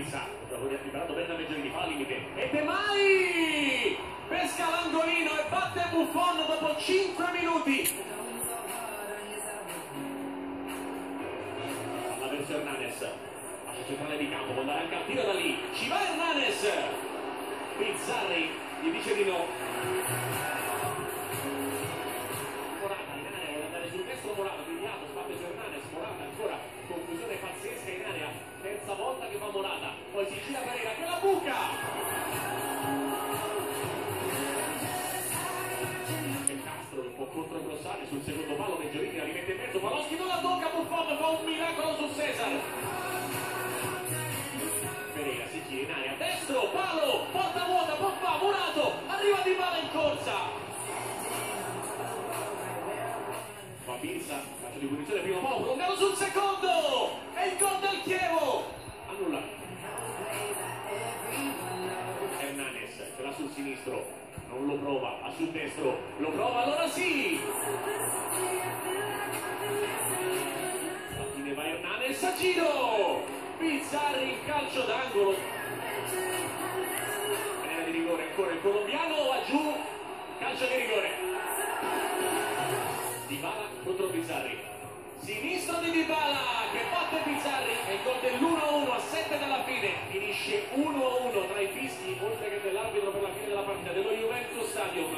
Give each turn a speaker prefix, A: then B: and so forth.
A: Fabizza, liberato bene da Meggiolini, fa limite e De Mai pesca l'angolino e batte Buffon dopo 5 minuti. Palla verso Hernanes, lascia centrale di campo, può andare anche al tiro da lì, ci va Hernanes, Bizzarri gli dice di no. Morata in area, vuole andare sul destro Morata, pigliato, spazio su Hernanes, Morata ancora, confusione pazzesca in area, terza volta che fa Morata, poi si gira Pereira che la buca. Castro un po' controgrossare sul secondo palo, Meggiolini la rimette in mezzo, Paloschi non la tocca, Buffon fa un miracolo su Cesar. Pereira si gira in area, destro, palo, porta vuota, Pogba, Murato, arriva Di Bala in corsa. Fabizza, calcio di punizione, primo palo, prolungato sul secondo, e il gol del Chievo. Annulla. Hernanes, ce l'ha sul sinistro, non lo prova, ha sul destro, lo prova, allora sì! Alla fine va Hernanes a giro! Bizzarri in calcio d'angolo. Era di rigore ancora il colombiano, va giù, calcio di rigore. Dybala contro Bizzarri. Sinistro di Dybala che batte Bizzarri e il gol dell'1-1 a 7 dalla fine. Finisce 1-1 tra i fischi oltre che dell'arbitro per la fine della partita dello Juventus Stadium.